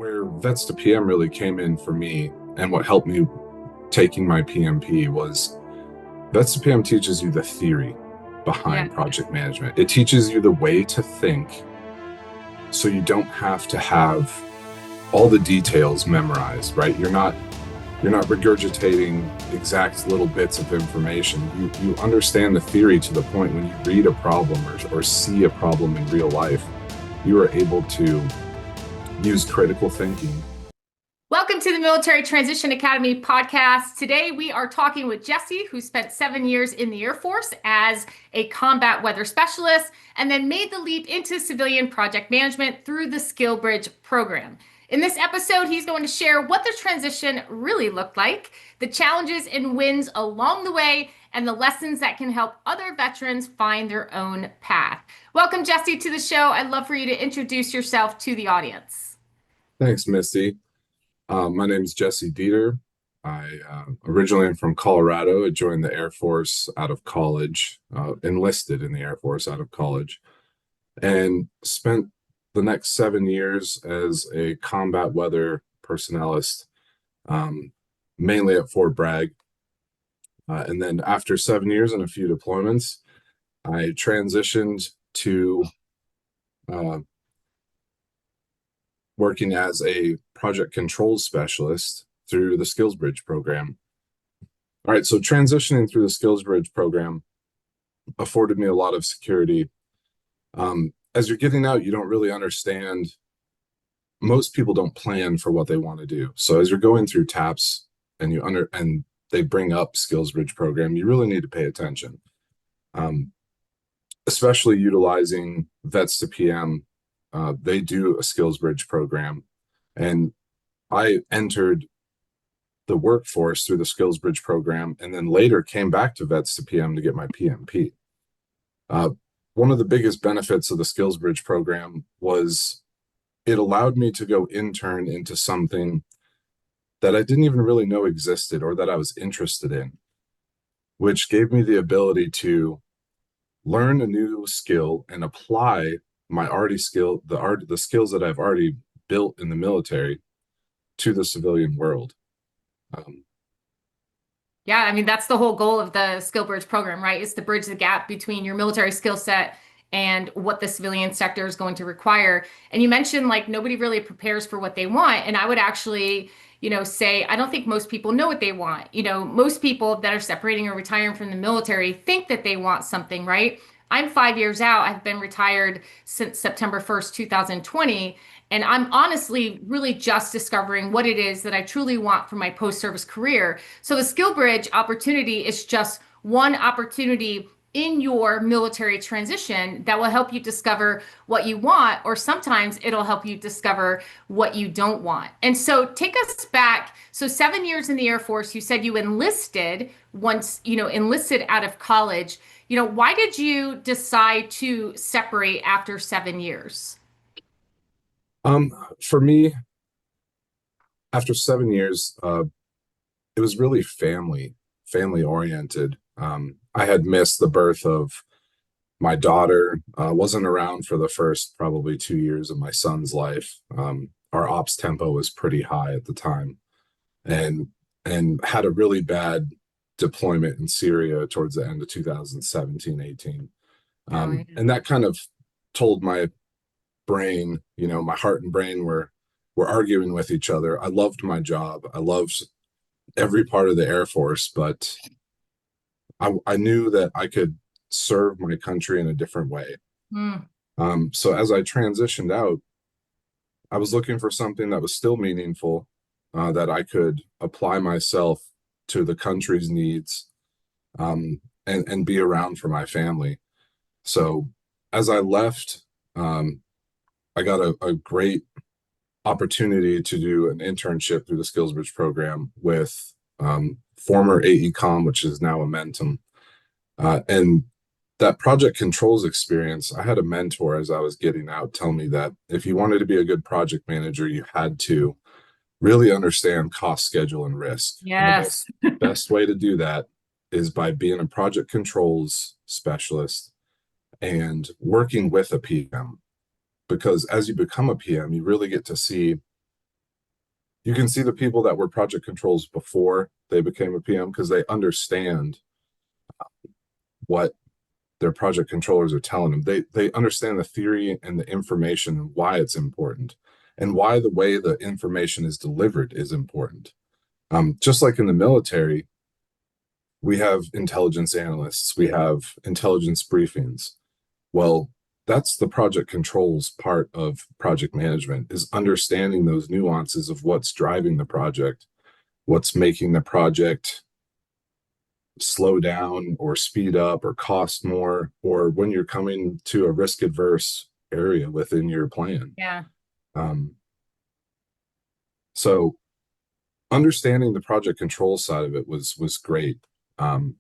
where Vets to PM really came in for me and what helped me taking my PMP was Vets to PM teaches you the theory Yeah. behind project management. It teaches you the way to think so you don't have to have all the details memorized, right? You're not regurgitating exact little bits of information. You understand the theory to the point when you read a problem or see a problem in real life, you are able to use critical thinking. Welcome to the Military Transition Academy podcast. Today we are talking with Jesse, who spent 7 years in the Air Force as a combat weather specialist and then made the leap into civilian project management through the SkillBridge program. In this episode, he's going to share what the transition really looked like, the challenges and wins along the way, and the lessons that can help other veterans find their own path. Welcome, Jesse, to the show. I'd love for you to introduce yourself to the audience. Thanks, Misty. My name is Jesse Dieter. I originally am from Colorado. I joined the Air Force out of college, enlisted in the Air Force out of college, and spent the next 7 years as a combat weather personnelist, mainly at Fort Bragg. And then after 7 years and a few deployments, I transitioned to working as a project controls specialist through the SkillsBridge program. All right, so transitioning through the SkillsBridge program afforded me a lot of security. As you're getting out, you don't really understand. Most people don't plan for what they want to do. So as you're going through TAPS and and they bring up SkillsBridge program, you really need to pay attention, especially utilizing Vets to PM. They do a SkillsBridge program, and I entered the workforce through the SkillsBridge program, and then later came back to Vets to PM to get my PMP. One of the biggest benefits of the SkillsBridge program was it allowed me to go intern into something that I didn't even really know existed or that I was interested in, which gave me the ability to learn a new skill and apply my the skills that I've already built in the military to the civilian world. Yeah, I mean, that's the whole goal of the SkillBridge program, right? Is to bridge the gap between your military skill set and what the civilian sector is going to require. And you mentioned like nobody really prepares for what they want. And I would actually, say, I don't think most people know what they want. Most people that are separating or retiring from the military think that they want something, right? I'm 5 years out. I've been retired since September 1st, 2020. And I'm honestly really just discovering what it is that I truly want for my post-service career. So the SkillBridge opportunity is just one opportunity in your military transition that will help you discover what you want, or sometimes it'll help you discover what you don't want. And so take us back. So 7 years in the Air Force, you said you enlisted enlisted out of college. Why did you decide to separate after 7 years? For me, after 7 years, it was really family oriented. I had missed the birth of my daughter, wasn't around for the first probably 2 years of my son's life. Our ops tempo was pretty high at the time, and had a really bad deployment in Syria towards the end of 2017, 18. And that kind of told my brain, my heart and brain were arguing with each other. I loved my job. I loved every part of the Air Force, but I knew that I could serve my country in a different way. Mm. So as I transitioned out, I was looking for something that was still meaningful, that I could apply myself to the country's needs, and be around for my family. So as I left, I got a great opportunity to do an internship through the SkillsBridge program with former AECOM, which is now Amentum. And that project controls experience, I had a mentor as I was getting out tell me that if you wanted to be a good project manager, you had to really understand cost, schedule, and risk. Yes. And the best way to do that is by being a project controls specialist and working with a PM. Because as you become a PM, you really get to see you can see the people that were project controls before they became a PM because they understand what their project controllers are telling them. They understand the theory and the information and why it's important and why the way the information is delivered is important. Just like in the military, we have intelligence analysts, we have intelligence briefings. Well, that's the project controls part of project management is understanding those nuances of what's driving the project, what's making the project slow down or speed up or cost more, or when you're coming to a risk adverse area within your plan. Yeah. Um, so understanding the project control side of it was great. Um,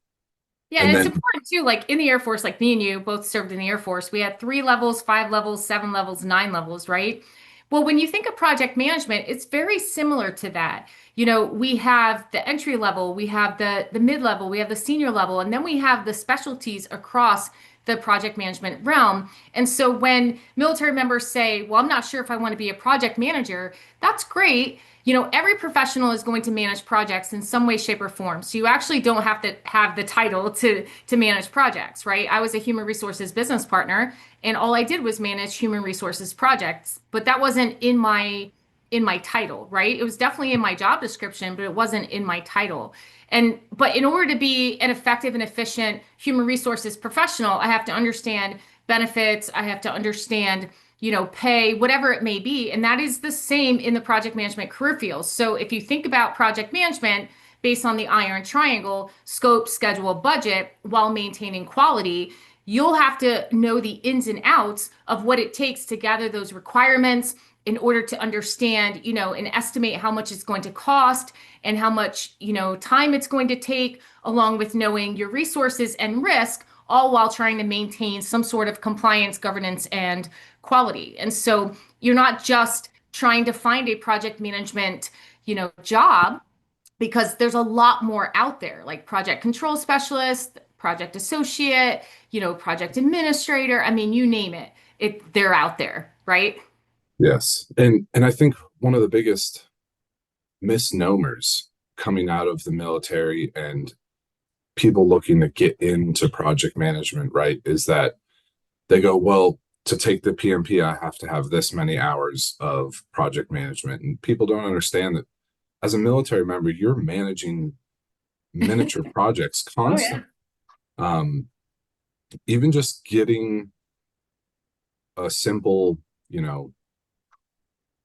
Yeah, and and it's then important too. Like in the Air Force, like me and you both served in the Air Force. We had 3 levels, 5 levels, 7 levels, 9 levels, right? Well, when you think of project management, it's very similar to that. We have the entry level, we have the mid level, we have the senior level, and then we have the specialties across the project management realm. And so when military members say, "Well, I'm not sure if I want to be a project manager," that's great. Every professional is going to manage projects in some way, shape, or form. So you actually don't have to have the title to manage projects, right? I was a human resources business partner, and all I did was manage human resources projects, but that wasn't in my title, right? It was definitely in my job description, but it wasn't in my title. But in order to be an effective and efficient human resources professional, I have to understand benefits, I have to understand pay, whatever it may be. And that is the same in the project management career field. So if you think about project management based on the iron triangle, scope, schedule, budget, while maintaining quality, you'll have to know the ins and outs of what it takes to gather those requirements in order to understand, and estimate how much it's going to cost and how much, time it's going to take, along with knowing your resources and risk, all while trying to maintain some sort of compliance, governance, and quality. And so you're not just trying to find a project management, job, because there's a lot more out there, like project control specialist, project associate, project administrator. I mean, you name it, they're out there, right? yes, and I think one of the biggest misnomers coming out of the military and people looking to get into project management, right, is that they go, well, to take the PMP, I have to have this many hours of project management. And people don't understand that as a military member, you're managing miniature projects Oh yeah. constantly. Um, Even just getting a simple, you know,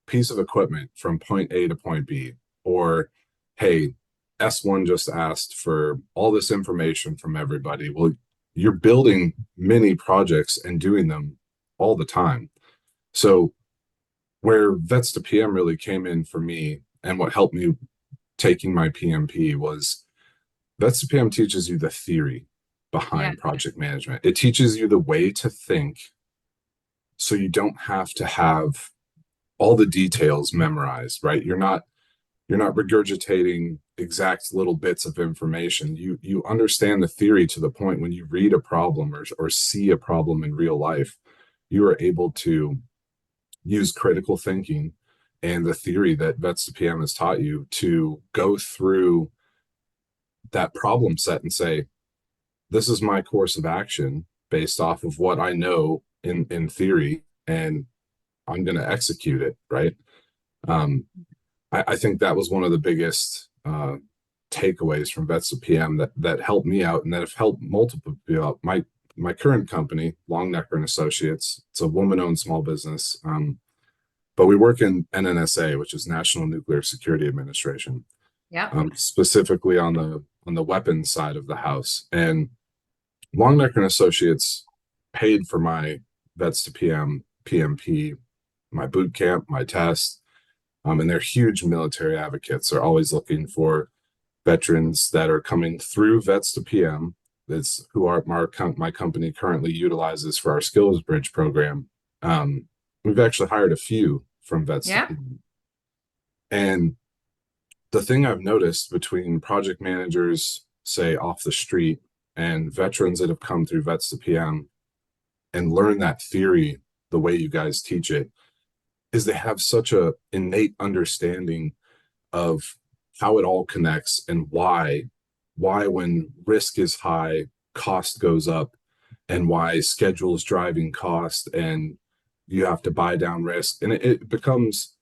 piece of equipment from point A to point B, or hey, S1 just asked for all this information from everybody. Well, you're building mini projects and doing them all the time. So where Vets to PM really came in for me and what helped me taking my PMP was Vets to PM teaches you the theory Yeah. behind project management. It teaches you the way to think so you don't have to have all the details memorized, right? You're not regurgitating exact little bits of information. You understand the theory to the point when you read a problem or see a problem in real life, you are able to use critical thinking and the theory that Vets to PM has taught you to go through that problem set and say, this is my course of action based off of what I know in theory, and I'm going to execute it, right? Um, I think that was one of the biggest takeaways from Vets to PM that helped me out and that have helped multiple people out. My current company, Longnecker and Associates, it's a woman-owned small business, but we work in NNSA, which is National Nuclear Security Administration, Yep. specifically on the weapons side of the house. And Longnecker and Associates paid for my Vets to PM, PMP, my boot camp, my test, and they're huge military advocates. They're always looking for veterans that are coming through Vets to PM. That's who my company currently utilizes for our SkillsBridge program. We've actually hired a few from Vets to Yeah. PM. And the thing I've noticed between project managers, say off the street, and veterans that have come through Vets to PM and learn that theory the way you guys teach it is they have such a innate understanding of how it all connects and why when risk is high, cost goes up, and why schedule is driving cost and you have to buy down risk. And it becomes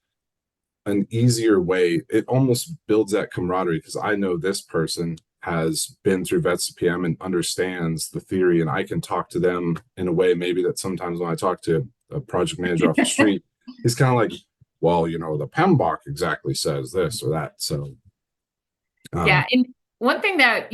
an easier way. It almost builds that camaraderie because I know this person has been through vets PM and understands the theory, and I can talk to them in a way maybe that sometimes when I talk to a project manager off the street, he's kind of like, well, you know, the PMBOK exactly says this or that. So Yeah. And one thing that,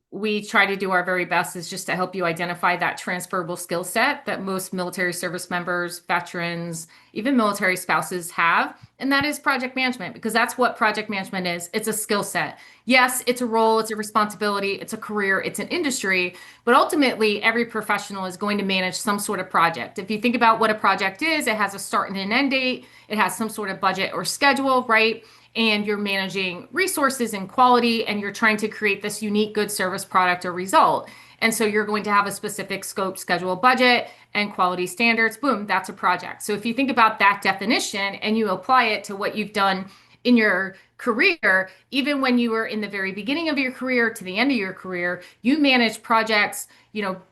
we try to do our very best is just to help you identify that transferable skill set that most military service members, veterans, even military spouses have. And that is project management, because that's what project management is. It's a skill set. Yes, it's a role, it's a responsibility, it's a career, it's an industry, but ultimately every professional is going to manage some sort of project. If you think about what a project is, it has a start and an end date, it has some sort of budget or schedule, right? And you're managing resources and quality, and you're trying to create this unique good service product or result. And so you're going to have a specific scope, schedule, budget, and quality standards. Boom, that's a project. So if you think about that definition and you apply it to what you've done in your career, even when you were in the very beginning of your career to the end of your career, you manage projects,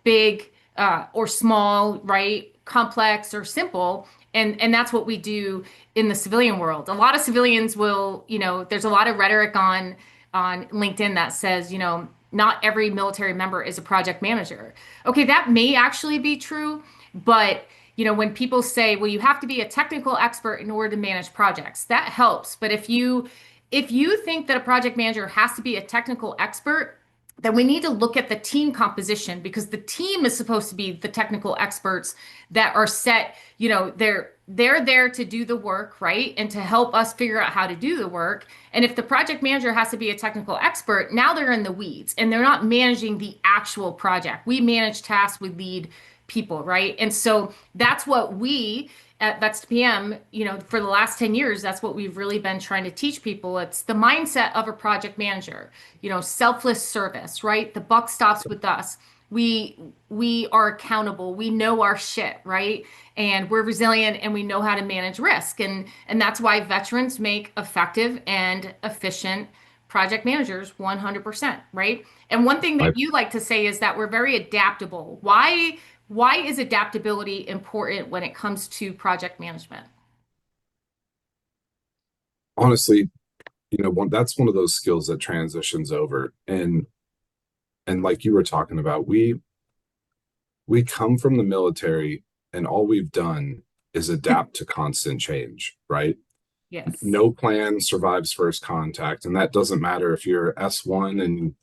big or small, right? Complex or simple. And that's what we do in the civilian world. A lot of civilians will, there's a lot of rhetoric on LinkedIn that says, not every military member is a project manager. Okay, that may actually be true, but when people say, well, you have to be a technical expert in order to manage projects, that helps. But if you think that a project manager has to be a technical expert, then we need to look at the team composition, because the team is supposed to be the technical experts that are set, they're there to do the work, right? And to help us figure out how to do the work. And if the project manager has to be a technical expert, now they're in the weeds and they're not managing the actual project. We manage tasks, we lead people, right? And so that's what we at Vets PM, for the last 10 years, that's what we've really been trying to teach people. It's the mindset of a project manager, selfless service, right? The buck stops with us. We are accountable. We know our shit, right? And we're resilient and we know how to manage risk. And that's why veterans make effective and efficient project managers 100%, right? And one thing I that you like to say is that we're very adaptable. Why is adaptability important when it comes to project management? honestly, that's one of those skills that transitions over. And like you were talking about, we come from the military and all we've done is adapt to constant change, right? Yes. No plan survives first contact, and that doesn't matter if you're S1 and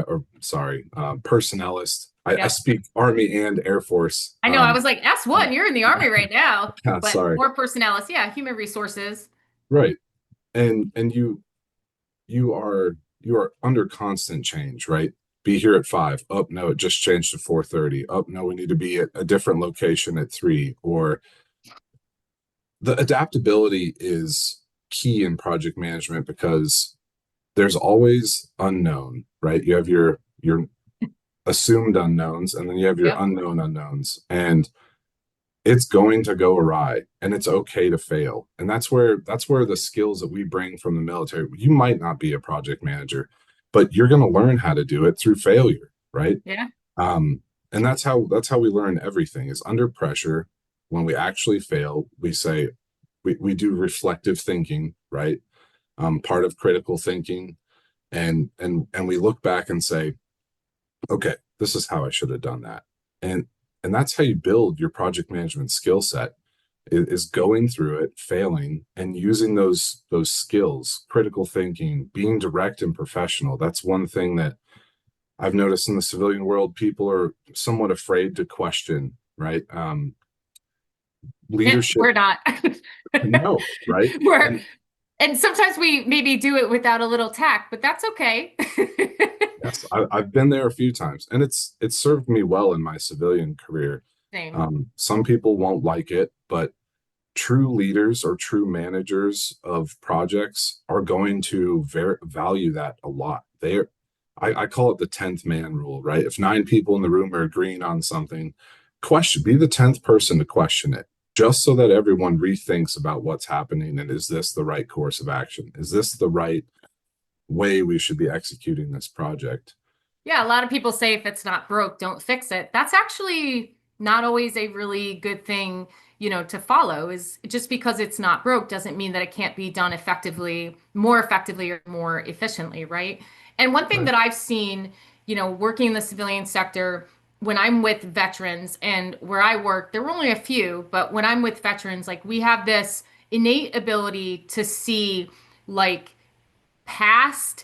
or sorry, personnelist. I Yep. speak Army and Air Force. I know. I was like, S1, you're in the Army right now, Yeah, but sorry. more personalis. Yeah, human resources. Right. And you are under constant change, right? Be here at 5. Oh, no, it just changed to 4:30. Oh, no, we need to be at a different location at 3. Or the adaptability is key in project management because there's always unknown, right? You have your assumed unknowns, and then you have your Yep. unknown unknowns. And it's going to go awry, and it's okay to fail. And that's where the skills that we bring from the military, you might not be a project manager, but you're going to learn how to do it through failure, right? Yeah. um and that's how we learn everything, is under pressure. When we actually fail, we say, we do reflective thinking, right? Part of critical thinking, and we look back and say, okay, this is how I should have done that. And that's how you build your project management skill set, is going through it, failing, and using those skills, critical thinking, being direct and professional. That's one thing that I've noticed in the civilian world. People are somewhat afraid to question, right? Leadership. We're not. No, right? We're, And and sometimes we maybe do it without a little tact, but that's okay. yes, I've been there a few times, and it's served me well in my civilian career. Same. Some people won't like it, but true leaders or true managers of projects are going to value that a lot. I call it the 10th man rule, right? If 9 people in the room are agreeing on something, be the 10th person to question it. just so that everyone rethinks about what's happening and is this the right course of action? Is this the right way we should be executing this project? Yeah, a lot of people say if it's not broke, don't fix it. That's actually not always a really good thing, to follow. Is just because it's not broke doesn't mean that it can't be done effectively or more efficiently, right? And one thing Right. that I've seen, working in the civilian sector, when I'm with veterans and where I work, there were only a few, but when I'm with veterans, like we have this innate ability to see like past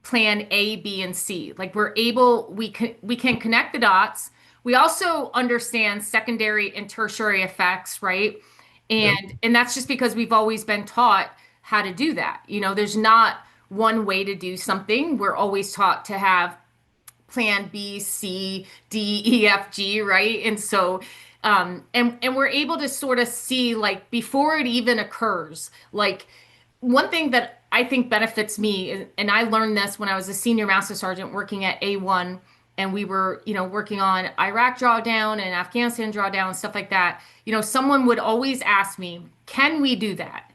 plan A, B, and C. Like we can connect the dots. We also understand secondary and tertiary effects, right? Yep. And that's just because we've always been taught how to do that. There's not one way to do something. We're always taught to have plan B, C, D, E, F, G, right? And so and we're able to sort of see like before it even occurs, like one thing that I think benefits me, and I learned this when I was a senior master sergeant working at A1, and we were, working on Iraq drawdown and Afghanistan drawdown and stuff like that. Someone would always ask me, "Can we do that?"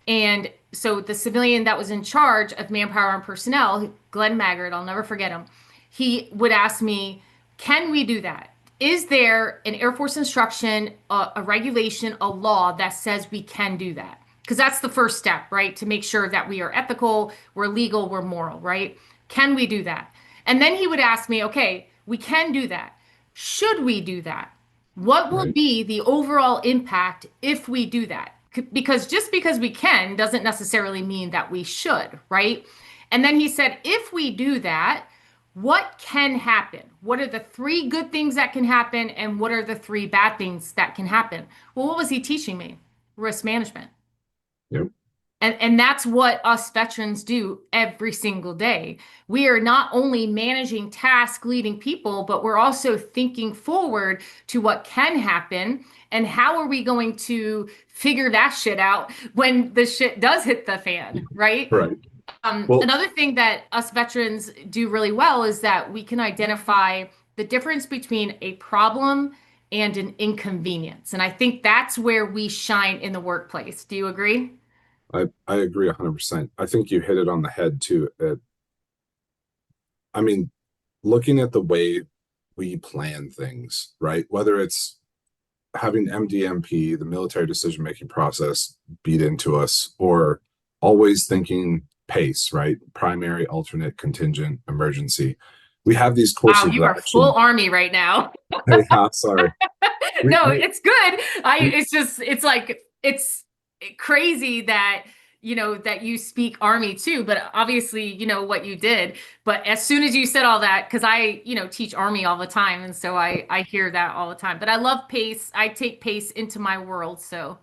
And so the civilian that was in charge of manpower and personnel, Glenn Maggard, I'll never forget him, he would ask me, can we do that? Is there an Air Force instruction, a regulation, a law that says we can do that? Because that's the first step, right? To make sure that we are ethical, we're legal, we're moral, right? Can we do that? And then he would ask me, okay, we can do that. Should we do that? What will Right. be the overall impact if we do that? Because just because we can doesn't necessarily mean that we should, right? And then he said, if we do that, what can happen? What are the three good things that can happen? And what are the three bad things that can happen? Well, what was he teaching me? Risk management. Yep. And that's what us veterans do every single day. We are not only managing task leading people, but we're also thinking forward to what can happen and how are we going to figure that shit out when the shit does hit the fan, right? Right. Well, Another thing that us veterans do really well is that we can identify the difference between a problem and an inconvenience. And I think that's where we shine in the workplace. Do you agree? I agree 100%. I think you hit it on the head too. I mean, looking at the way we plan things, right? Whether it's having MDMP, the military decision making process, beat into us, or always thinking pace, right? Primary, alternate, contingent, emergency. We have these Wow, courses you of are full action. army right now. Yeah, sorry. We, No, we, it's good. we, It's just, it's like, it's crazy that, that you speak army too, but obviously, what you did. But as soon as you said all that, because I, teach army all the time. And so I hear that all the time. But I love pace. I take pace into my world. So,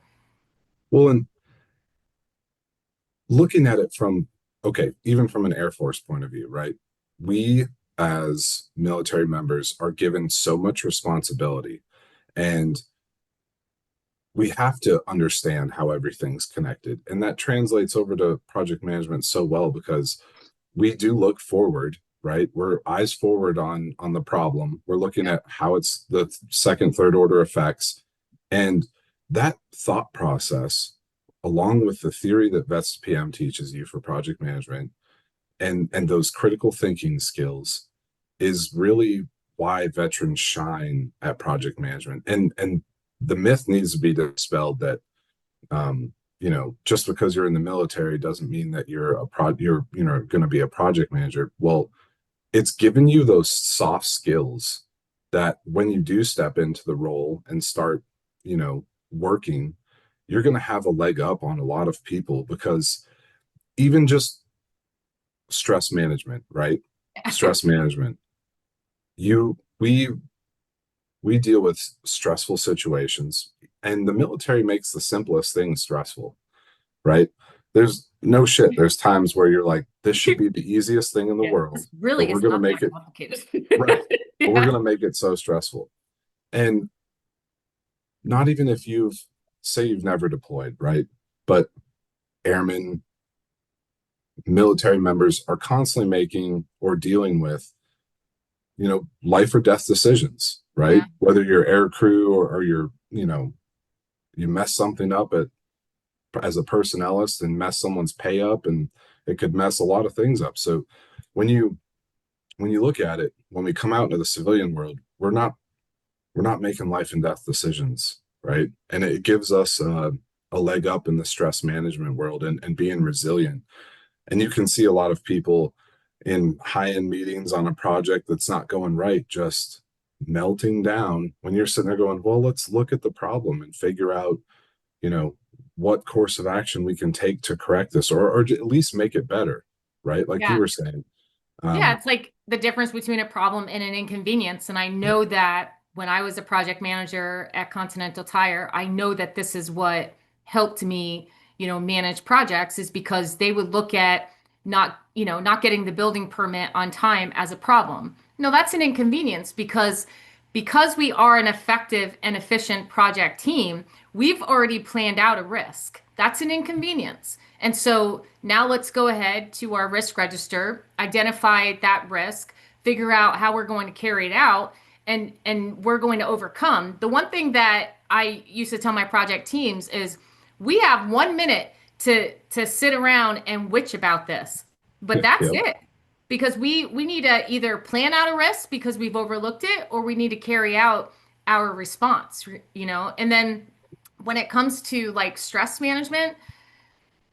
well, and looking at it from, okay, even from an Air Force point of view, right? We as military members are given so much responsibility, and we have to understand how everything's connected. And that translates over to project management so well because we do look forward, right? We're eyes forward on the problem. We're looking yep. at how it's the second, third order effects. And that thought process, along with the theory that Vets PM teaches you for project management and those critical thinking skills is really why veterans shine at project management. And the myth needs to be dispelled that just because you're in the military doesn't mean that you're going to be a project manager. Well, it's given you those soft skills that when you do step into the role and start, working, you're going to have a leg up on a lot of people because even just stress management, right? Stress management. You we deal with stressful situations and the military makes the simplest things stressful, right? There's no shit. There's times where you're like, this should be the easiest thing in the Yeah, world, this but really we're is going to not make that it complicated. right. But we're Yeah. going to make it so stressful. And not even if you've never deployed, right? But airmen, military members are constantly making or dealing with, life or death decisions, right? Yeah. Whether you're air crew or you're, you mess something up as a personnelist and mess someone's pay up, and it could mess a lot of things up. So when you look at it, when we come out into the civilian world, we're not making life and death decisions, right? And it gives us a leg up in the stress management world, and being resilient. And you can see a lot of people in high-end meetings on a project that's not going right, just melting down when you're sitting there going, well, let's look at the problem and figure out, you know, what course of action we can take to correct this, or at least make it better, right? Like you Yeah. were saying. Yeah, Um, it's like the difference between a problem and an inconvenience. And I yeah, know that when I was a project manager at Continental Tire, I know that this is what helped me, manage projects is because they would look at not getting the building permit on time as a problem. No, that's an inconvenience because we are an effective and efficient project team, we've already planned out a risk. That's an inconvenience. And so now let's go ahead to our risk register, identify that risk, figure out how we're going to carry it out, and we're going to overcome. The one thing that I used to tell my project teams is we have 1 minute to sit around and witch about this. But that's yeah, it. Because we need to either plan out a risk because we've overlooked it, or we need to carry out our response. And then when it comes to like stress management,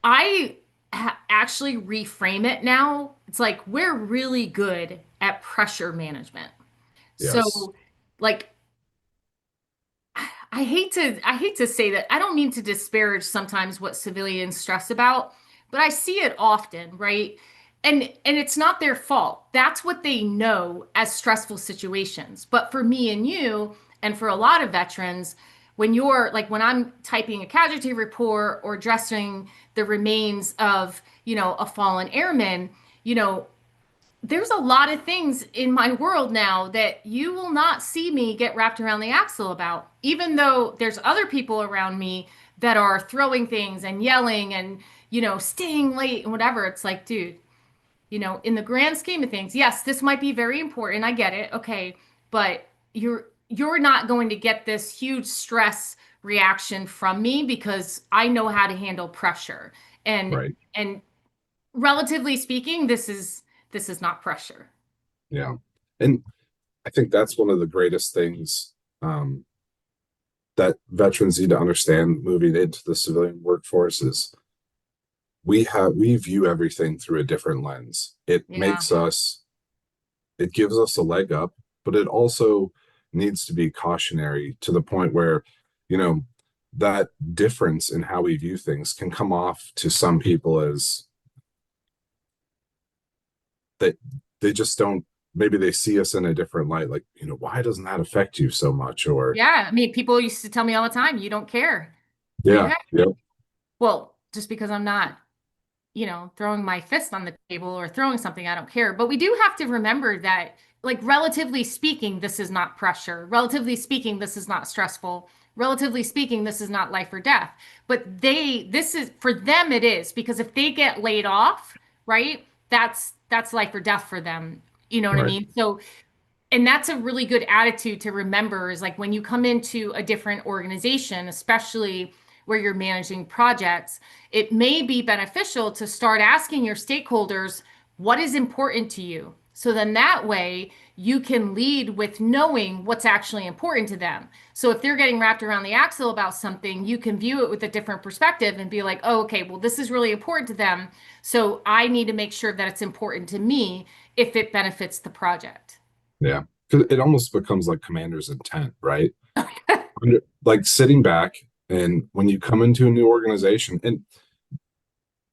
I actually reframe it now. It's like we're really good at pressure management. yes, So, like, I hate to say that. I don't mean to disparage sometimes what civilians stress about, but I see it often, right? And it's not their fault. That's what they know as stressful situations. But for me and you, and for a lot of veterans, when I'm typing a casualty report or dressing the remains of, a fallen airman, you know, there's a lot of things in my world now that you will not see me get wrapped around the axle about, even though there's other people around me that are throwing things and yelling and, staying late and whatever. It's like, dude, in the grand scheme of things, yes, this might be very important. I get it. Okay. But you're not going to get this huge stress reaction from me because I know how to handle pressure. And right, and relatively speaking, this is not pressure. yeah. And I think that's one of the greatest things um, that veterans need to understand moving into the civilian workforce is we view everything through a different lens. Yeah. It gives us a leg up, but it also needs to be cautionary to the point where, you know, that difference in how we view things can come off to some people as that they just don't, maybe they see us in a different light, like, why doesn't that affect you so much? Or Yeah. I mean, people used to tell me all the time, you don't care. yeah, Okay. yeah, Well, just because I'm not, throwing my fist on the table or throwing something, I don't care. But we do have to remember that, like, relatively speaking, this is not pressure. Relatively speaking, this is not stressful. Relatively speaking, this is not life or death. But this is for them, it is because if they get laid off, right, that's life or death for them. You know what I right, mean? So and that's a really good attitude to remember is like when you come into a different organization, especially where you're managing projects, it may be beneficial to start asking your stakeholders what is important to you. So then that way you can lead with knowing what's actually important to them. So if they're getting wrapped around the axle about something, you can view it with a different perspective and be like, oh, okay, well, this is really important to them. So I need to make sure that it's important to me if it benefits the project. yeah. Because it almost becomes like commander's intent, right? Like sitting back, and when you come into a new organization, and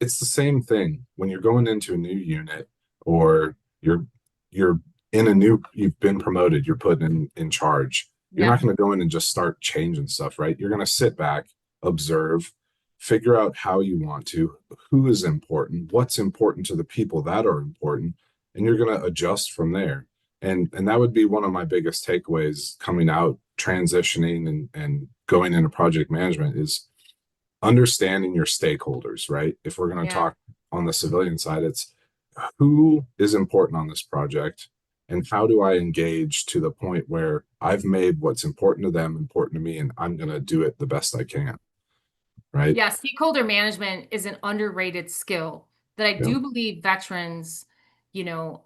it's the same thing when you're going into a new unit, or you're you've been promoted, you're put in charge. You're Yeah. not going to go in and just start changing stuff, right? You're going to sit back, observe, figure out how you want to, who is important, what's important to the people that are important, and you're going to adjust from there. And that would be one of my biggest takeaways coming out, transitioning and going into project management is understanding your stakeholders, right? If we're going to Yeah. talk on the civilian side, it's who is important on this project, and how do I engage to the point where I've made what's important to them important to me, and I'm going to do it the best I can, right? Yeah, stakeholder management is an underrated skill that I Yeah. do believe veterans,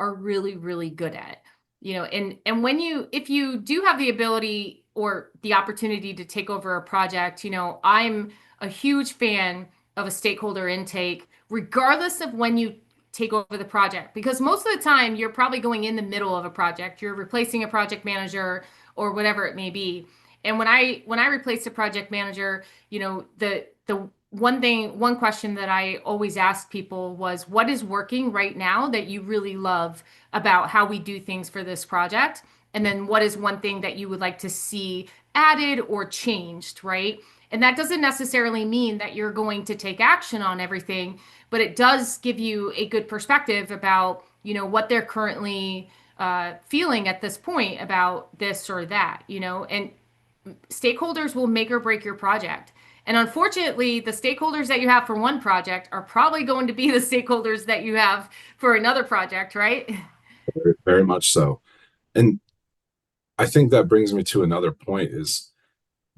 are really, really good at. And when if you do have the ability or the opportunity to take over a project, I'm a huge fan of a stakeholder intake, regardless of when you take over the project, because most of the time you're probably going in the middle of a project. You're replacing a project manager or whatever it may be. And when I replaced a project manager, the one question that I always ask people was, what is working right now that you really love about how we do things for this project? And then what is one thing that you would like to see added or changed, right? And that doesn't necessarily mean that you're going to take action on everything, but it does give you a good perspective about, what they're currently feeling at this point about this or that, and stakeholders will make or break your project. And unfortunately, the stakeholders that you have for one project are probably going to be the stakeholders that you have for another project, right? Very, very much so. And I think that brings me to another point is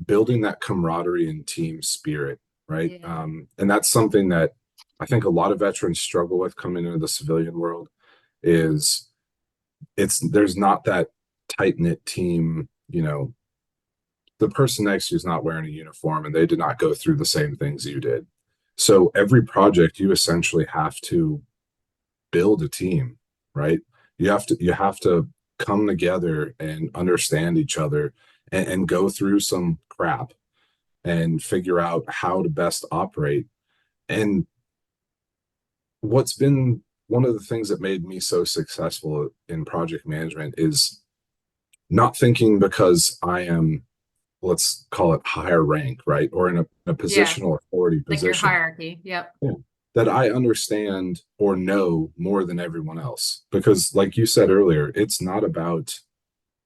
building that camaraderie and team spirit, right? Yeah. And that's something that I think a lot of veterans struggle with coming into the civilian world is it's there's not that tight knit team, the person next to you is not wearing a uniform and they did not go through the same things you did. So every project you essentially have to build a team, right? You have to come together and understand each other and go through some crap and figure out how to best operate. And what's been one of the things that made me so successful in project management is not thinking because I am, let's call it higher rank, right? Or in a Yeah. positional authority Like your position. hierarchy. Yep. Yeah. That I understand or know more than everyone else. Because, like you said earlier, it's not about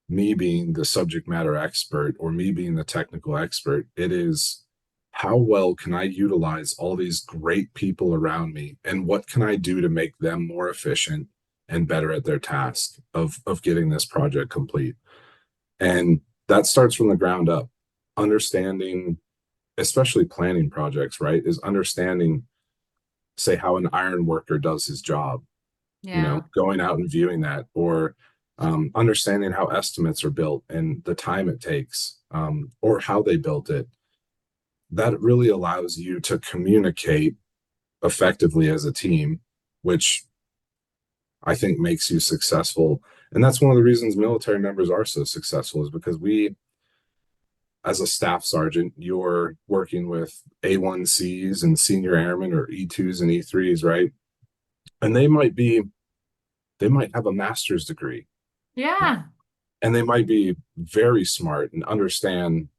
me being the subject matter expert or me being the technical expert. It is how well can I utilize all these great people around me and what can I do to make them more efficient and better at their task of getting this project complete. And that starts from the ground up. Understanding, especially planning projects, right, is understanding, say, how an iron worker does his job, Yeah. going out and viewing that, or understanding how estimates are built and the time it takes, or how they built it. That really allows you to communicate effectively as a team, which I think makes you successful. And that's one of the reasons military members are so successful is because we, as a staff sergeant, you're working with A1Cs and senior airmen or E2s and E3s, right? And they might have a master's degree Yeah. and they might be very smart and understand,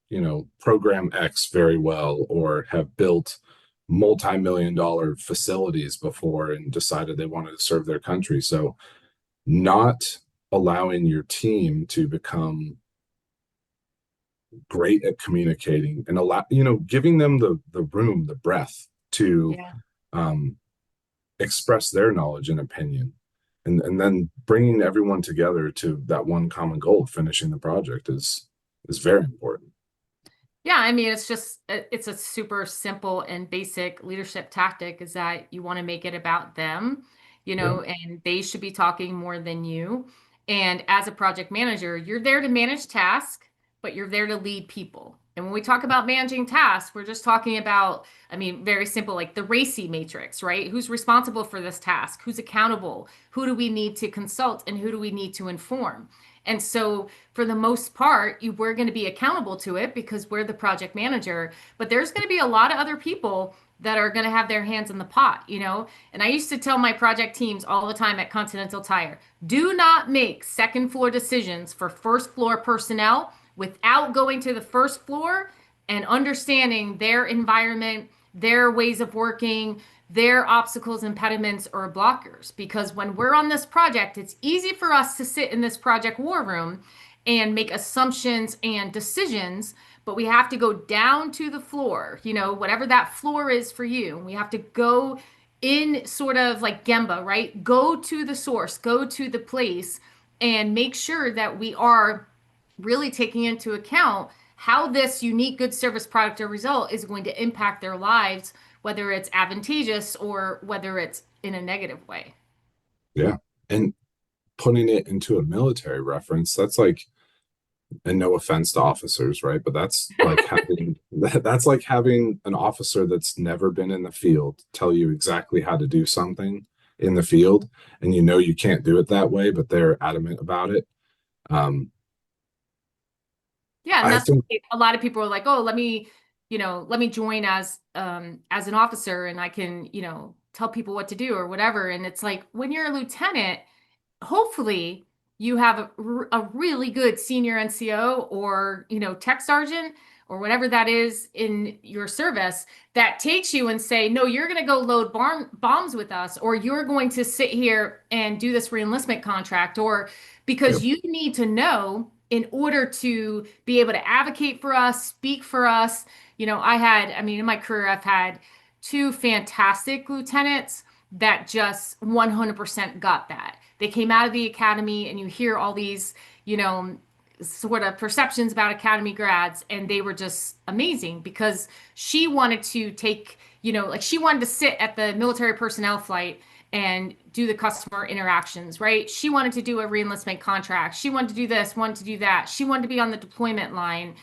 program X very well or have built multi-million dollar facilities before and decided they wanted to serve their country. So not allowing your team to become great at communicating and giving them the room, the breath to Yeah. um, express their knowledge and opinion, and then bringing everyone together to that one common goal of finishing the project is very important. Yeah, I mean, it's a super simple and basic leadership tactic is that you want to make it about them, Yeah, and they should be talking more than you. And as a project manager, you're there to manage tasks, but you're there to lead people. And when we talk about managing tasks, we're just talking about, I mean, very simple, like the RACI matrix, right? Who's responsible for this task? Who's accountable? Who do we need to consult and who do we need to inform? And so, for the most part, we're going to be accountable to it because we're the project manager. But there's going to be a lot of other people that are going to have their hands in the pot. And I used to tell my project teams all the time at Continental Tire, do not make second floor decisions for first floor personnel without going to the first floor and understanding their environment, their ways of working, their obstacles, impediments, or blockers. Because when we're on this project, it's easy for us to sit in this project war room and make assumptions and decisions, but we have to go down to the floor, whatever that floor is for you. We have to go in sort of like Gemba, right? Go to the source, go to the place and make sure that we are really taking into account how this unique good service product or result is going to impact their lives, whether it's advantageous or whether it's in a negative way. Yeah. And putting it into a military reference, that's like, and no offense to officers, right? But that's like having that's like having an officer that's never been in the field tell you exactly how to do something in the field, and you know you can't do it that way, but they're adamant about it. Um, Yeah, and I that's think, why a lot of people are like, "Oh, let me, let me join as an officer and I can, tell people what to do or whatever." And it's like when you're a lieutenant, hopefully you have a really good senior NCO or, tech sergeant or whatever that is in your service that takes you and say, no, you're going to go load bombs with us, or you're going to sit here and do this reenlistment contract, or because yep, you need to know in order to be able to advocate for us, speak for us. I mean, in my career, I've had two fantastic lieutenants that just 100% got that. They came out of the academy, and you hear all these, you know, sort of perceptions about academy grads, and they were just amazing because she wanted to take, like she wanted to sit at the military personnel flight and do the customer interactions, right? She wanted to do a reenlistment contract. She wanted to do this, wanted to do that. She wanted to be on the deployment line,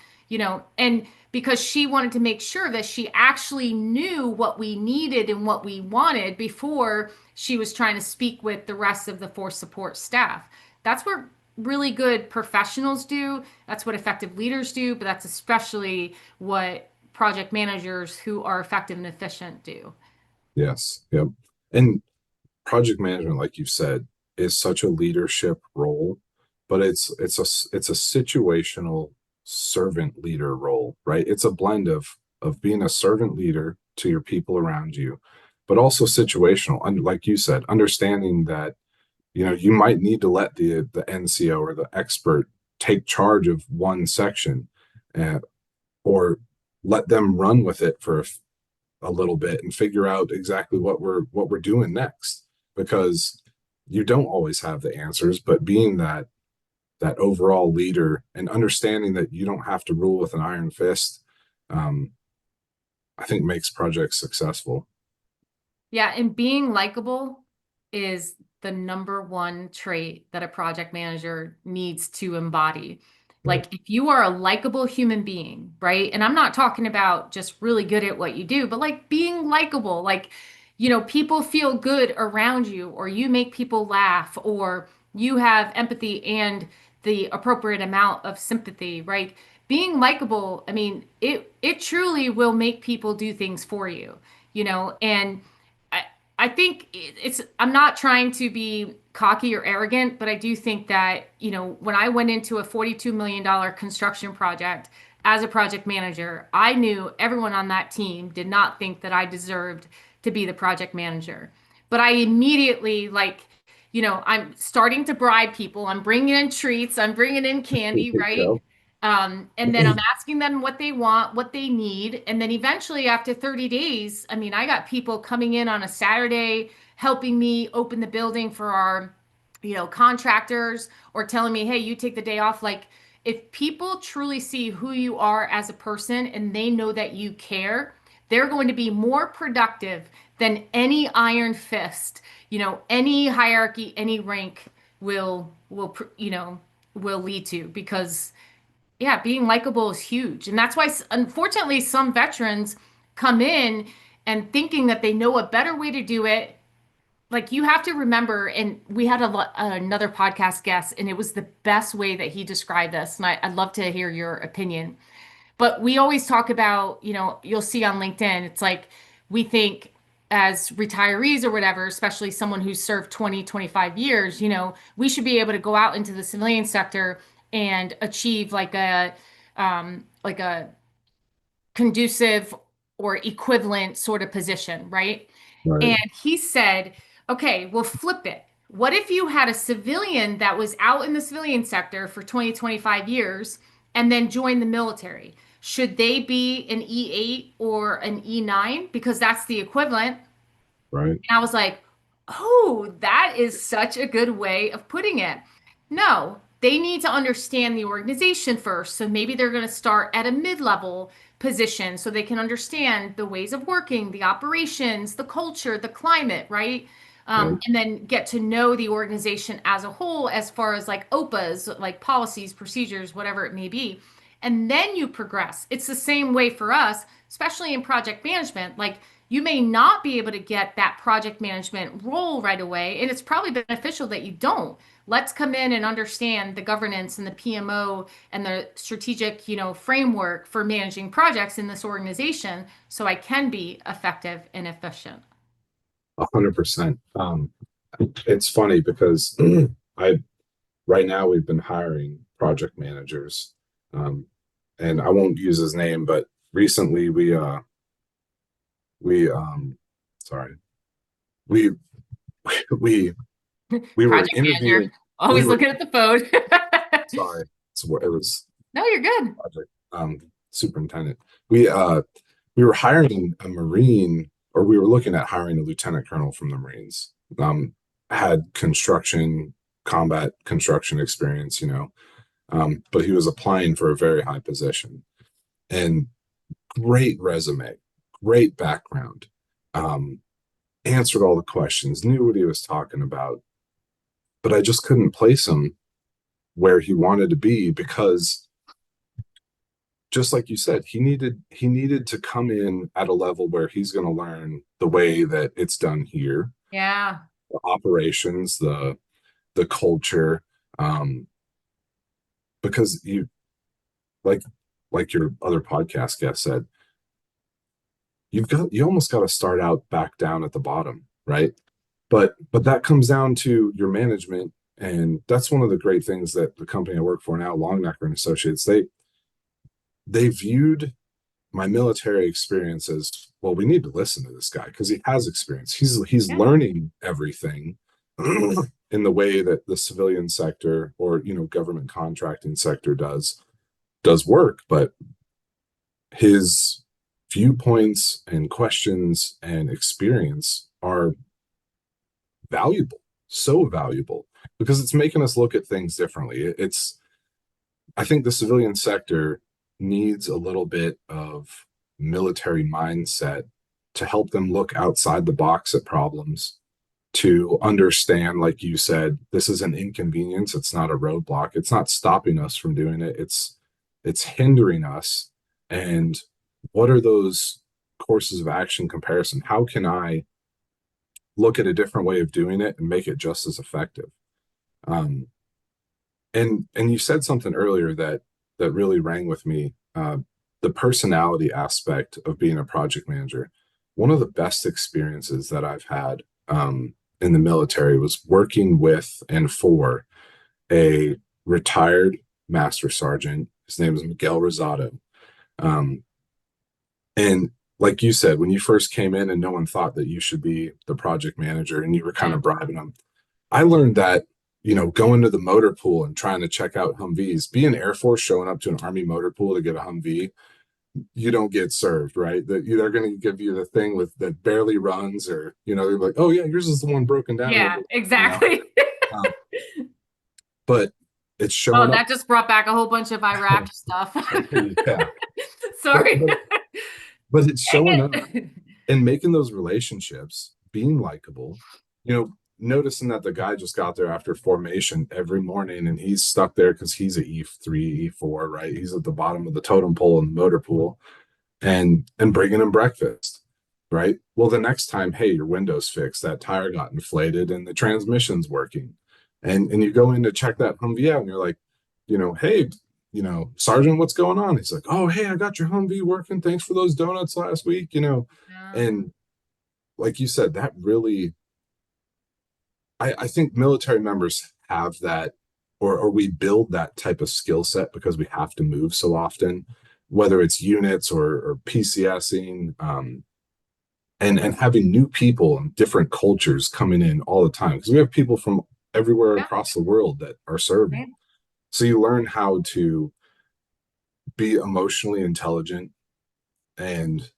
and because she wanted to make sure that she actually knew what we needed and what we wanted before she was trying to speak with the rest of the force support staff. That's what really good professionals do. That's what effective leaders do, but that's especially what project managers who are effective and efficient do. yes, yep. And project management, like you said, is such a leadership role, but it's a situational servant leader role, right? It's a blend of being a servant leader to your people around you, but also situational. And like you said, understanding that you might need to let the NCO or the expert take charge of one section, uh, or let them run with it for a little bit and figure out exactly what we're doing next, because you don't always have the answers, but being that overall leader and understanding that you don't have to rule with an iron fist, um, I think makes projects successful. Yeah, and being likable is the number one trait that a project manager needs to embody. Right, Like, if you are a likable human being, right? And I'm not talking about just really good at what you do, but like being likable, like, people feel good around you, or you make people laugh, or you have empathy and the appropriate amount of sympathy, right? Being likable, I mean, it truly will make people do things for you, and I, I think I'm not trying to be cocky or arrogant, but I do think that, when I went into a $42 million construction project as a project manager, I knew everyone on that team did not think that I deserved to be the project manager. But I immediately, like, I'm starting to bribe people. I'm bringing in treats, I'm bringing in there candy, you right? go. And then I'm asking them what they want, what they need. And then eventually, after 30 days, I mean, I got people coming in on a Saturday, helping me open the building for our, contractors, or telling me, hey, you take the day off. Like, if people truly see who you are as a person and they know that you care, they're going to be more productive than any iron fist, any hierarchy, any rank will lead to, because yeah, being likable is huge. And that's why, unfortunately, some veterans come in and thinking that they know a better way to do it. Like, you have to remember, and we had another podcast guest, and it was the best way that he described this. And I'd love to hear your opinion. But we always talk about, you'll see on LinkedIn, it's like we think as retirees or whatever, especially someone who's served 20, 25 years, we should be able to go out into the civilian sector and achieve like a conducive or equivalent sort of position, right? Right, And he said, okay, well, flip it. What if you had a civilian that was out in the civilian sector for 20, 25 years and then joined the military? Should they be an E8 or an E9? Because that's the equivalent. right. And I was like, oh, that is such a good way of putting it. No, they need to understand the organization first. So maybe they're going to start at a mid-level position so they can understand the ways of working, the operations, the culture, the climate, right? Right. And then get to know the organization as a whole, as far as like OPAs, like policies, procedures, whatever it may be. And then you progress. It's the same way for us, especially in project management. Like you may not be able to get that project management role right away, and it's probably beneficial that you don't. Let's come in and understand the governance and the PMO and the strategic, framework for managing projects in this organization so I can be effective and efficient. 100%. It's funny because I right now we've been hiring project managers. Um, and I won't use his name, but recently we sorry, we we we were Project manager, interviewing we always were looking at the phone. sorry, it was No, you're good. project superintendent. We were hiring a Marine, or we were looking at hiring a lieutenant colonel from the Marines. Had combat construction experience, but he was applying for a very high position. And great resume, great background, um, answered all the questions, knew what he was talking about, but I just couldn't place him where he wanted to be because just like you said, he needed to come in at a level where he's going to learn the way that it's done here, Yeah. the operations, the culture, um, because like like your other podcast guest said, you almost got to start out back down at the bottom, right? But that comes down to your management, and that's one of the great things that the company I work for now, Longnecker and Associates, they viewed my military experience as, well, we need to listen to this guy because he has experience. He's Yeah. learning everything in the way that the civilian sector or government contracting sector does work, but his viewpoints and questions and experience are valuable, so valuable because it's making us look at things differently. I think the civilian sector needs a little bit of military mindset to help them look outside the box at problems, to understand, like you said, this is an inconvenience. It's not a roadblock. It's not stopping us from doing it. It's hindering us. And what are those courses of action comparison? How can I look at a different way of doing it and make it just as effective? Um, and you said something earlier that really rang with me. The personality aspect of being a project manager. One of the best experiences that I've had in the military was working with and for a retired master sergeant. His name is Miguel Rosado. Um, and like you said, when you first came in and no one thought that you should be the project manager and you were kind Yeah. of bribing them, I learned that, going to the motor pool and trying to check out Humvees, being Air Force showing up to an Army motor pool to get a Humvee, you don't get served, right? That they're going to give you the thing with that barely runs, or they're like, oh yeah, yours is the one broken down over Yeah, there. exactly. Um, but it's Oh, showing up. that just brought back a whole bunch of Iraq stuff. Yeah, but Sorry. but but it's Dang showing up it. and making those relationships, being likable, noticing that the guy just got there after formation every morning and he's stuck there because he's a E3, E4, right? He's at the bottom of the totem pole in the motor pool, and bringing him breakfast, right? Well, the next time, hey, your window's fixed, that tire got inflated and the transmission's working. And you go in to check that Humvee out and you're like, hey, Sergeant, what's going on? He's like, oh, hey, I got your Humvee working. Thanks for those donuts last week. Yeah. And like you said, that really, I think military members have that, or we build that type of skill set because we have to move so often, whether it's units or PCSing, and having new people and different cultures coming in all the time because we have people from everywhere Yeah. across the world that are serving. Right. So you learn how to be emotionally intelligent and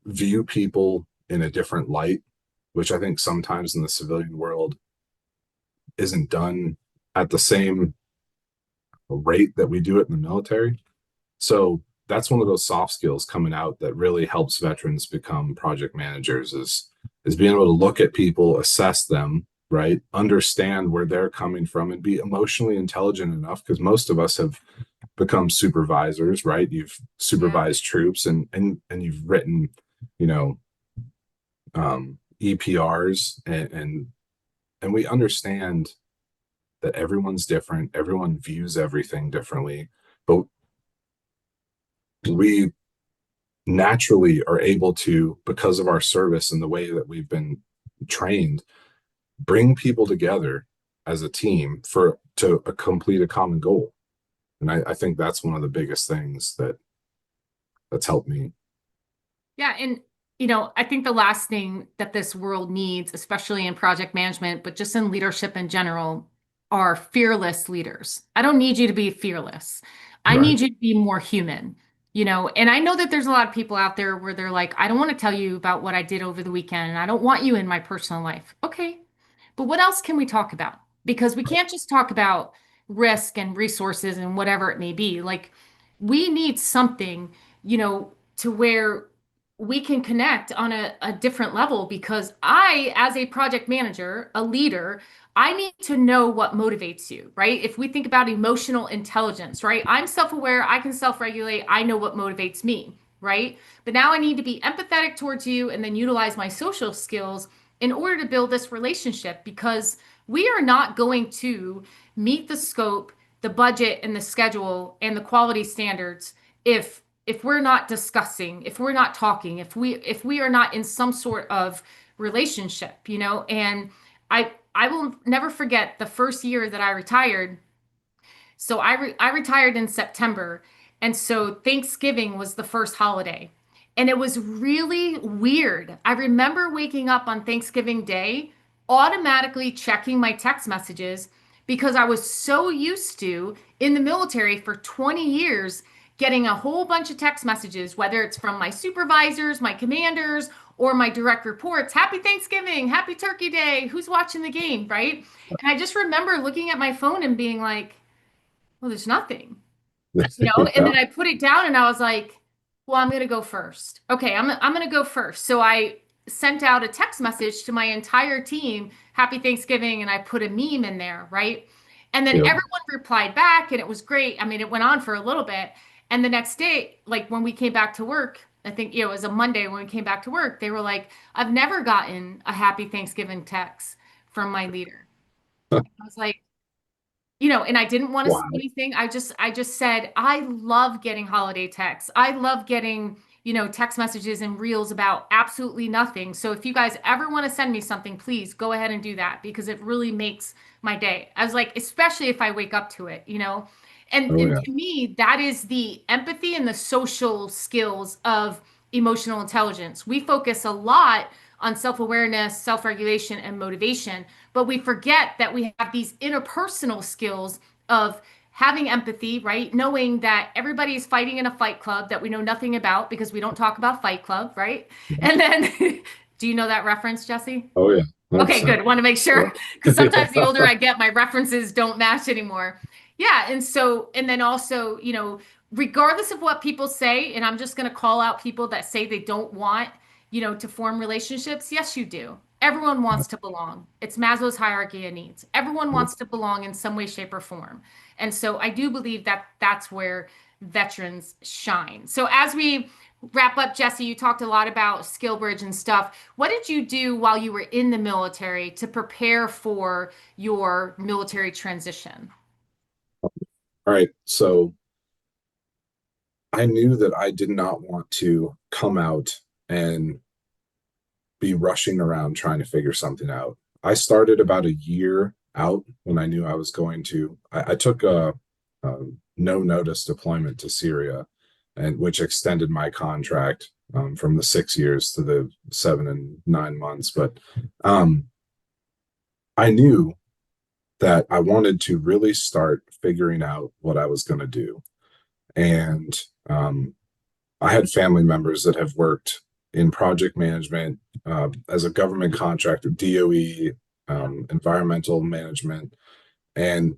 view people in a different light, which I think sometimes in the civilian world isn't done at the same rate that we do it in the military. So that's one of those soft skills coming out that really helps veterans become project managers is being able to look at people, assess them, right? Understand where they're coming from and be emotionally intelligent enough because most of us have become supervisors, right? You've Yeah. supervised troops and you've written, you know, EPRs and we understand that everyone's different, everyone views everything differently, but we naturally are able to, because of our service and the way that we've been trained, bring people together as a team for to complete a common goal. And I think that's one of the biggest things that's helped me. Yeah, and I think the last thing that this world needs, especially in project management, but just in leadership in general, are fearless leaders. I don't need you to be fearless. I Right. need you to be more human, and I know that there's a lot of people out there where they're like, I don't want to tell you about what I did over the weekend, and I don't want you in my personal life. Okay, but what else can we talk about? Because we can't just talk about risk and resources and whatever it may be. Like, we need something, to where we can connect on a different level because I, as a project manager, a leader, I need to know what motivates you, right? If we think about emotional intelligence, right? I'm self-aware, I can self-regulate, I know what motivates me, right? But now I need to be empathetic towards you and then utilize my social skills in order to build this relationship because we are not going to meet the scope, the budget, and the schedule and the quality standards if we're not discussing, if we're not talking, if we are not in some sort of relationship, and I will never forget the first year that I retired. So I retired in September, and so Thanksgiving was the first holiday. And it was really weird. I remember waking up on Thanksgiving Day, automatically checking my text messages because I was so used to in the military for 20 years getting a whole bunch of text messages, whether it's from my supervisors, my commanders, or my direct reports. Happy Thanksgiving, happy Turkey Day, who's watching the game, right? And I just remember looking at my phone and being like, well, there's nothing, and Yeah. then I put it down and I was like, well, I'm going to go first. Okay, I'm going to go first. So I sent out a text message to my entire team, Happy Thanksgiving, and I put a meme in there, right? And then Yeah. everyone replied back and it was great. I mean, it went on for a little bit. And the next day, like when we came back to work, I think it was a Monday when we came back to work, they were like, I've never gotten a Happy Thanksgiving text from my leader. I was like, and I didn't want to say Wow. anything. I just said, I love getting holiday texts. I love getting, text messages and reels about absolutely nothing. So if you guys ever want to send me something, please go ahead and do that because it really makes my day. I was like, especially if I wake up to it. And Oh and yeah. to me, that is the empathy and the social skills of emotional intelligence. We focus a lot on self-awareness, self-regulation, and motivation, but we forget that we have these interpersonal skills of having empathy, right? Knowing that everybody is fighting in a fight club that we know nothing about because we don't talk about Fight Club, right? And then, do you know that reference, Jesse? Oh yeah. Okay, 100%. good. Want to make Yeah. sure because sometimes the older I get, my references don't match anymore. Yeah, and then also, regardless of what people say, and I'm just going to call out people that say they don't want, to form relationships. Yes, you do. Everyone wants to belong. It's Maslow's hierarchy of needs. Everyone Yeah. wants to belong in some way, shape, or form. And so I do believe that that's where veterans shine. So as we wrap up, Jesse, you talked a lot about SkillBridge and stuff. What did you do while you were in the military to prepare for your military transition? All right. So I knew that I did not want to come out and be rushing around trying to figure something out. I started about a year out when I knew I was going to. I took a no notice deployment to Syria, and which extended my contract from the 6 years to the 7 and 9 months. But um, I knew that I wanted to really start figuring out what I was going to do. And I had family members that have worked in project management as a government contractor, DOE, environmental management. And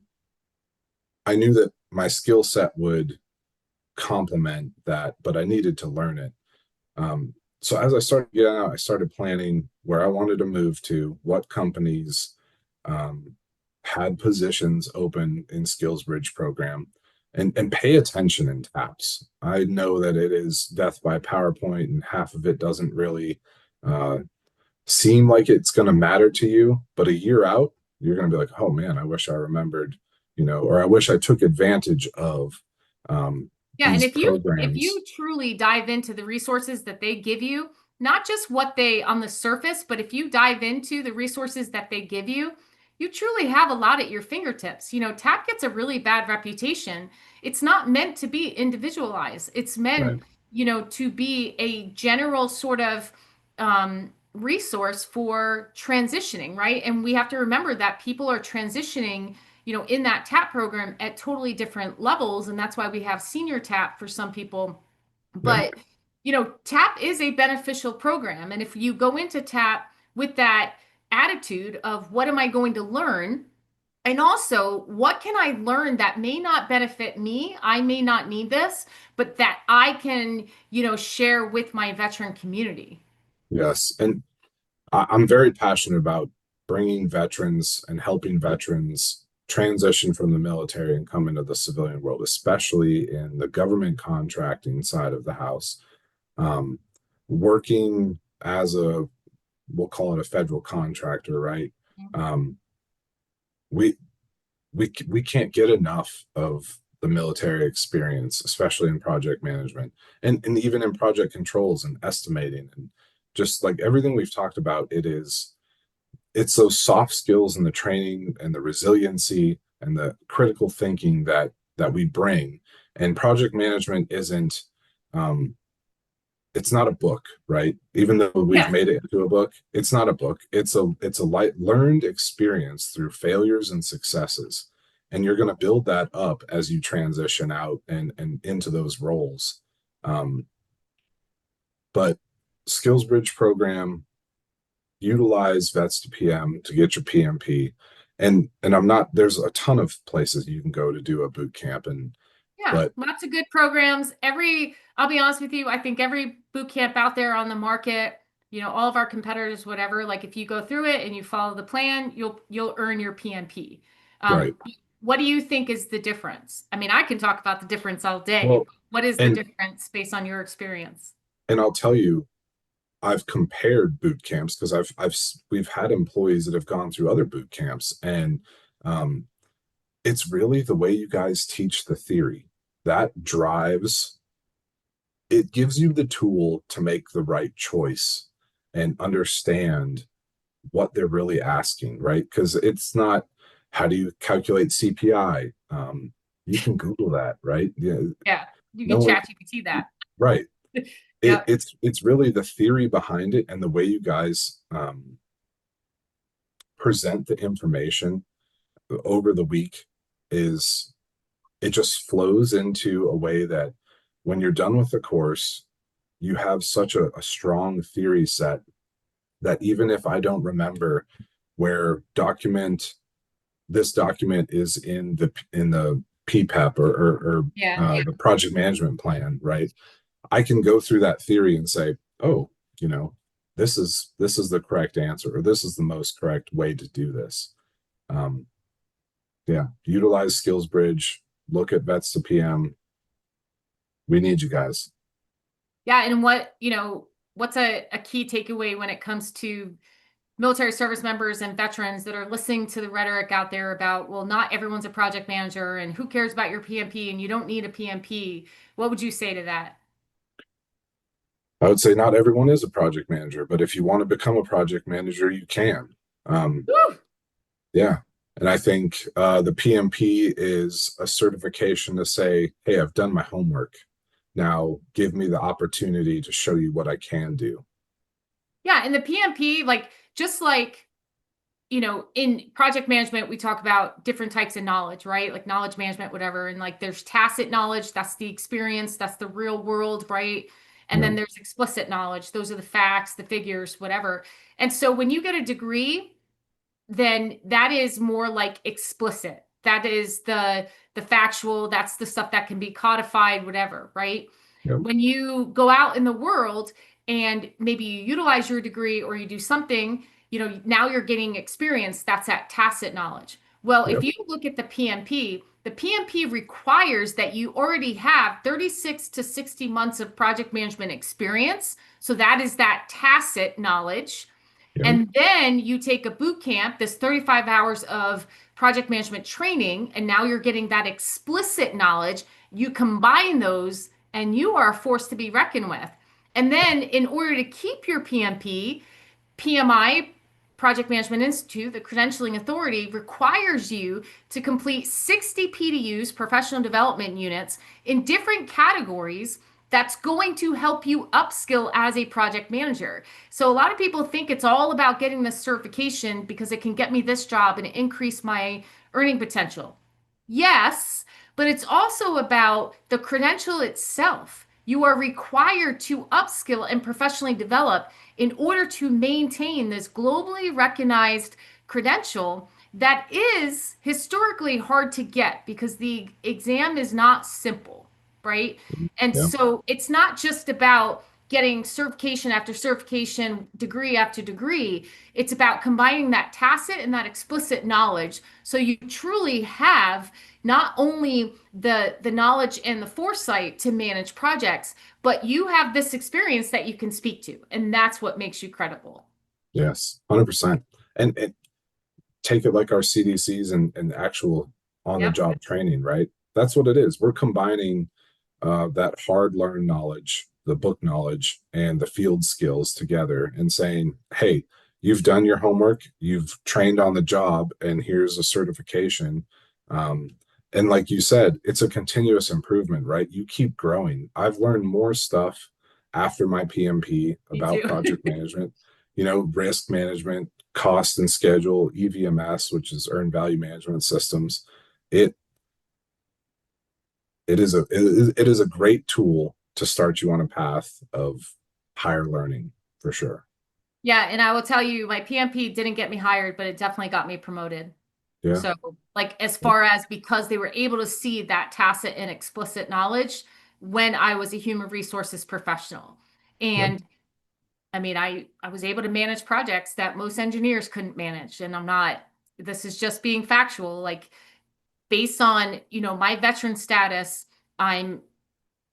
I knew that my skill set would complement that, but I needed to learn it. So as I started getting out, I started planning where I wanted to move to, what companies um, had positions open in SkillsBridge program, and pay attention in TAPS. I know that it is death by PowerPoint, and half of it doesn't really uh, seem like it's going to matter to you, but a year out, you're going to be like, oh man, I wish I remembered, or I wish I took advantage of Yeah, and these if you programs. truly dive into the resources that they give you, not just what they on the surface, but if you dive into the resources that they give you truly have a lot at your fingertips. TAP gets a really bad reputation. It's not meant to be individualized. It's meant, Right. to be a general sort of resource for transitioning, right? And we have to remember that people are transitioning in that TAP program at totally different levels. And that's why we have senior TAP for some people. Yeah. But, TAP is a beneficial program. And if you go into TAP with that attitude of what am I going to learn? And also, what can I learn that may not benefit me? I may not need this, but that I can, share with my veteran community. Yes. And I'm very passionate about bringing veterans and helping veterans transition from the military and come into the civilian world, especially in the government contracting side of the house. Um, Working as we'll call it a federal contractor, right? Um, we we can't get enough of the military experience, especially in project management and even in project controls and estimating and just like everything we've talked about. It's those soft skills and the training and the resiliency and the critical thinking that we bring. And project management isn't um, it's not a book, right? Even though we've Yeah. made it into a book, it's not a book. It's a learned experience through failures and successes. And you're going to build that up as you transition out and into those roles. Um, but SkillsBridge program, utilize vets to PM to get your PMP. And I'm not there's a ton of places you can go to do a boot camp Yeah, but lots of good programs. I'll be honest with you, I think every boot camp out there on the market, all of our competitors, whatever, like if you go through it and you follow the plan, you'll earn your PMP. right. What do you think is the difference? I mean, I can talk about the difference all day. Well, What is the and difference based on your experience? and I'll tell you, I've compared boot camps because we've had employees that have gone through other boot camps, and um, it's really the way you guys teach the theory that drives. It gives you the tool to make the right choice and understand what they're really asking, right? Because it's not how do you calculate CPI? You can Google that, right? Yeah, Yeah, you no can one, chat GPT that. right? Yep. It's really the theory behind it and the way you guys present the information over the week is it just flows into a way that when you're done with the course, you have such a strong theory set that even if I don't remember where this document is in the PPEP Yeah. the project management plan, right? I can go through that theory and say, oh, you know, this is the correct answer, or this is the most correct way to do this. Um, yeah, utilize SkillsBridge, look at vets to PM. We need you guys. Yeah. And what's a key takeaway when it comes to military service members and veterans that are listening to the rhetoric out there about, well, not everyone's a project manager and who cares about your PMP and you don't need a PMP. What would you say to that? I would say not everyone is a project manager, but if you want to become a project manager, you can. Um, Woo! yeah. And I think the PMP is a certification to say, hey, I've done my homework. Now give me the opportunity to show you what I can do. Yeah. And the PMP, just like, in project management, we talk about different types of knowledge, right? Like knowledge management, whatever. And like there's tacit knowledge, that's the experience, that's the real world, right? And Yeah. then there's explicit knowledge, those are the facts, the figures, whatever. And so when you get a degree, then that is more like explicit. That is the factual, that's the stuff that can be codified, whatever, right? Yep. When you go out in the world and maybe you utilize your degree or you do something, now you're getting experience. That's that tacit knowledge. Well, if Yep. you look at the PMP requires that you already have 36 to 60 months of project management experience. So that is that tacit knowledge. Yep. And then you take a boot camp, this 35 hours of project management training, and now you're getting that explicit knowledge. You combine those, and you are a force to be reckoned with. And then, in order to keep your PMP, PMI, Project Management Institute, the credentialing authority, requires you to complete 60 PDUs, professional development units, in different categories that's going to help you upskill as a project manager. So a lot of people think it's all about getting this certification because it can get me this job and increase my earning potential. Yes, but it's also about the credential itself. You are required to upskill and professionally develop in order to maintain this globally recognized credential that is historically hard to get because the exam is not simple, right? And Yeah. so it's not just about getting certification after certification, degree after degree. It's about combining that tacit and that explicit knowledge so you truly have not only the knowledge and the foresight to manage projects, but you have this experience that you can speak to, and that's what makes you credible. Yes. 100%. And take it like our CDCs and actual on the Yep. job training, right? That's what it is. We're combining that hard learned knowledge, the book knowledge, and the field skills together and saying, hey, you've done your homework, you've trained on the job, and here's a certification. Um, and like you said, it's a continuous improvement, right? You keep growing. I've learned more stuff after my PMP Me about too. project management, risk management, cost and schedule, EVMS, which is earned value management systems. It it is a great tool to start you on a path of higher learning for sure. Yeah, and I will tell you, my PMP didn't get me hired, but it definitely got me promoted. Yeah. So, like, as Yep. far as because they were able to see that tacit and explicit knowledge when I was a human resources professional. Yep. And I mean, I was able to manage projects that most engineers couldn't manage. And I'm not, this is just being factual. Like, based on, my veteran status, I'm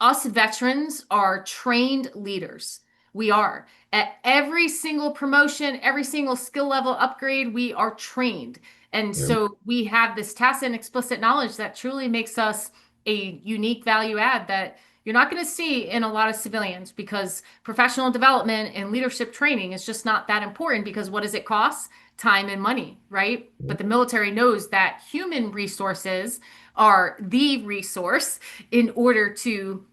us veterans are trained leaders. We are. At every single promotion, every single skill level upgrade, we are trained. And Yep. so we have this tacit and explicit knowledge that truly makes us a unique value add that you're not going to see in a lot of civilians because professional development and leadership training is just not that important because what does it cost? Time and money, right? But Yep. the military knows that human resources are the resource in order to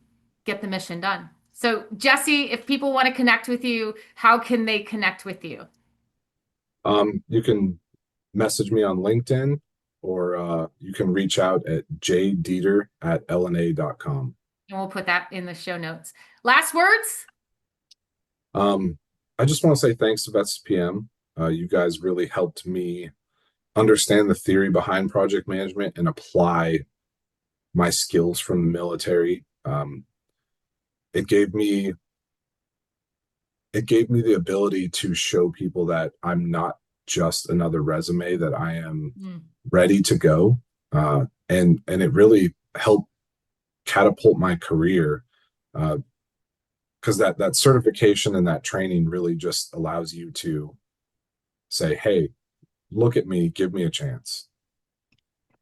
get the mission done. So, Jesse, if people want to connect with you, how can they connect with you? You can message me on LinkedIn or you can reach out at jdieter@lna.com. And we'll put that in the show notes. Last words? I just want to say thanks to Vets PM. You guys really helped me understand the theory behind project management and apply my skills from the military. It gave me the ability to show people that I'm not just another resume, that I am ready to go. And it really helped catapult my career because that certification and that training really just allows you to say, hey, look at me, give me a chance.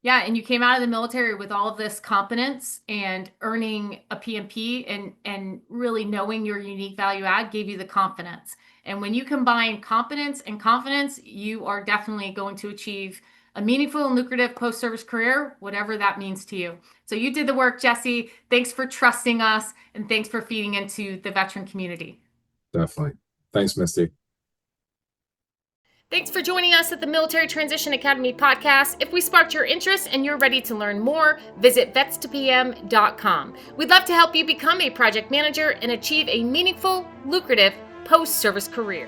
Yeah, and you came out of the military with all of this competence and earning a PMP and really knowing your unique value add gave you the confidence. And when you combine competence and confidence, you are definitely going to achieve a meaningful and lucrative post-service career, whatever that means to you. So you did the work, Jesse. Thanks for trusting us and thanks for feeding into the veteran community. Definitely. Thanks, Misty. Thanks for joining us at the Military Transition Academy podcast. If we sparked your interest and you're ready to learn more, visit vets2pm.com. We'd love to help you become a project manager and achieve a meaningful, lucrative post-service career.